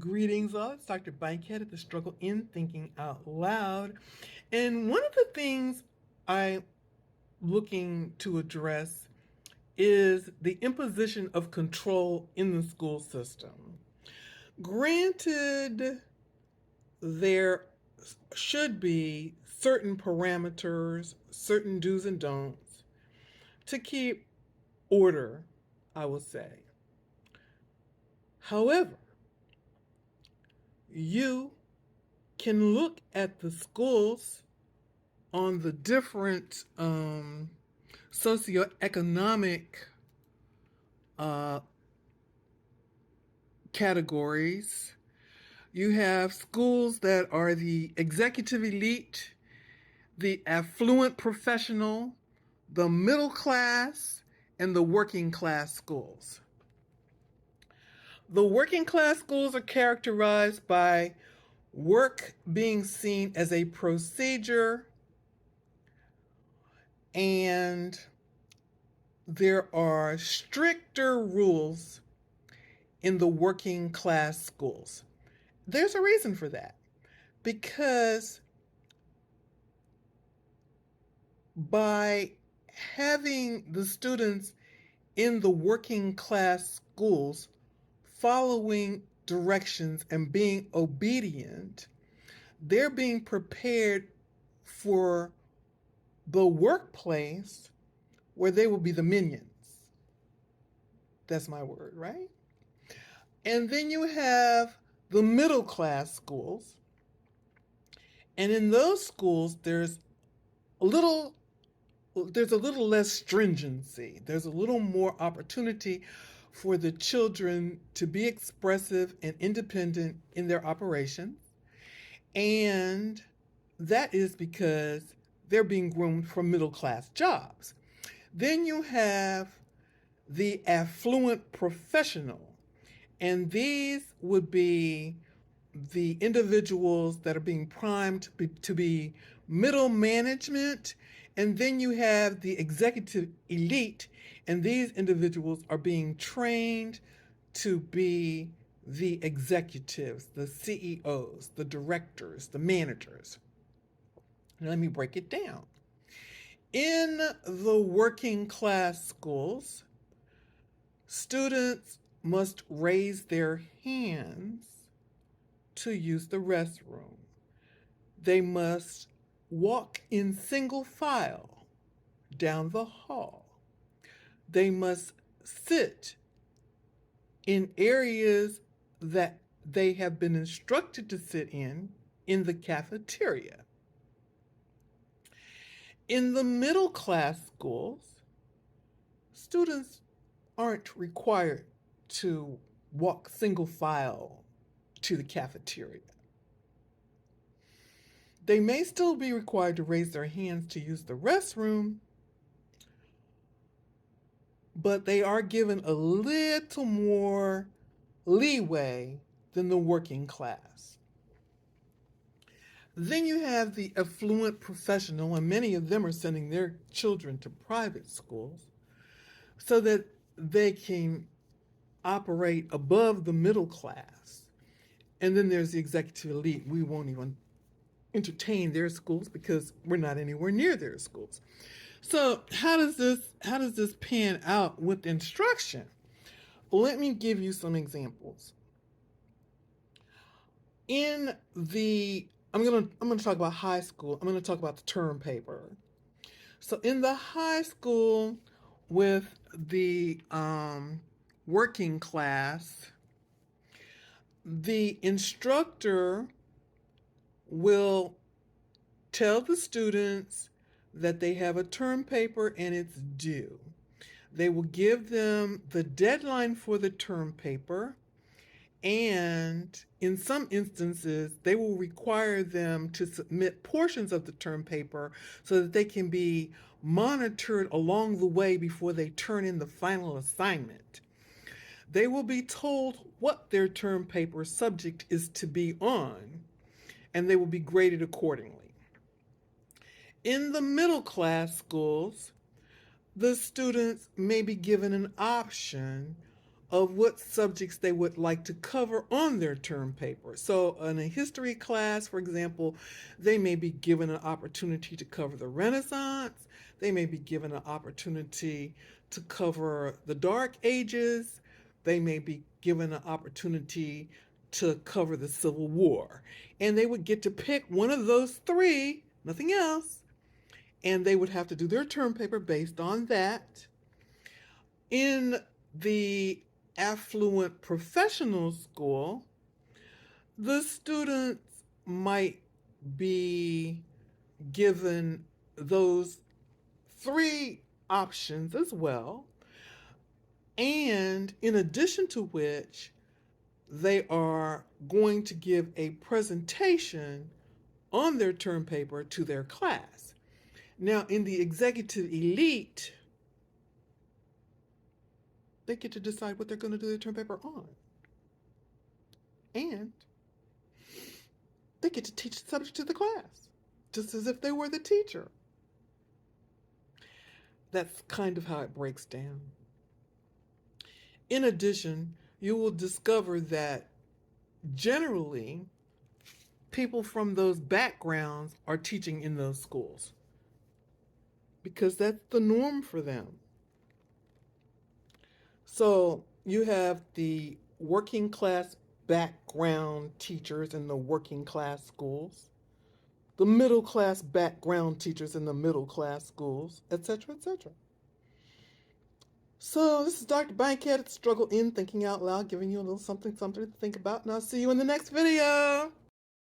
Greetings, all. It's Dr. Bikehead at the Struggle in Thinking Out Loud. And one of the things I'm looking to address is the imposition of control in the school system. Granted, there should be certain parameters, certain do's and don'ts to keep order, I will say. However, you can look at the schools on the different socioeconomic uh, categories. You have schools that are the executive elite, the affluent professional, the middle class, and the working class schools. The working class schools are characterized by work being seen as a procedure, and there are stricter rules in the working class schools. There's a reason for that, because by having the students in the working class schools following directions and being obedient, they're being prepared for the workplace where they will be the minions. That's my word, right? And then you have the middle class schools. And in those schools, there's a little less stringency. There's a little more opportunity for the children to be expressive and independent in their operations. And that is because they're being groomed for middle class jobs. Then you have the affluent professional, and these would be the individuals that are being primed to be middle management. And then you have the executive elite, and these individuals are being trained to be the executives, the CEOs, the directors, the managers. Now, let me break it down. In the working class schools, students must raise their hands to use the restroom. They must walk in single file down the hall. They must sit in areas that they have been instructed to sit in the cafeteria. In the middle class schools, students aren't required to walk single file to the cafeteria. They may still be required to raise their hands to use the restroom, but they are given a little more leeway than the working class. Then you have the affluent professional, and many of them are sending their children to private schools so that they can operate above the middle class. And then there's the executive elite. We won't even entertain their schools because we're not anywhere near their schools. So how does this pan out with instruction? Let me give you some examples. I'm gonna talk about high school. I'm gonna talk about the term paper. So in the high school with the working class, the instructor will tell the students that they have a term paper and it's due. They will give them the deadline for the term paper, and in some instances, they will require them to submit portions of the term paper so that they can be monitored along the way before they turn in the final assignment. They will be told what their term paper subject is to be on, and they will be graded accordingly. In the middle class schools, the students may be given an option of what subjects they would like to cover on their term paper. So, in a history class, for example, they may be given an opportunity to cover the Renaissance, they may be given an opportunity to cover the Dark Ages, they may be given an opportunity to cover the Civil War. And they would get to pick one of those three, nothing else, and they would have to do their term paper based on that. In the affluent professional school, the students might be given those three options as well, and in addition to which, they are going to give a presentation on their term paper to their class. Now, in the executive elite, they get to decide what they're going to do their term paper on. And they get to teach the subject to the class, just as if they were the teacher. That's kind of how it breaks down. In addition, you will discover that generally people from those backgrounds are teaching in those schools because that's the norm for them. So you have the working class background teachers in the working class schools, the middle class background teachers in the middle class schools, etc., etc. So this is Dr. Bankhead at Struggle in Thinking Out Loud, giving you a little something to think about, and I'll see you in the next video.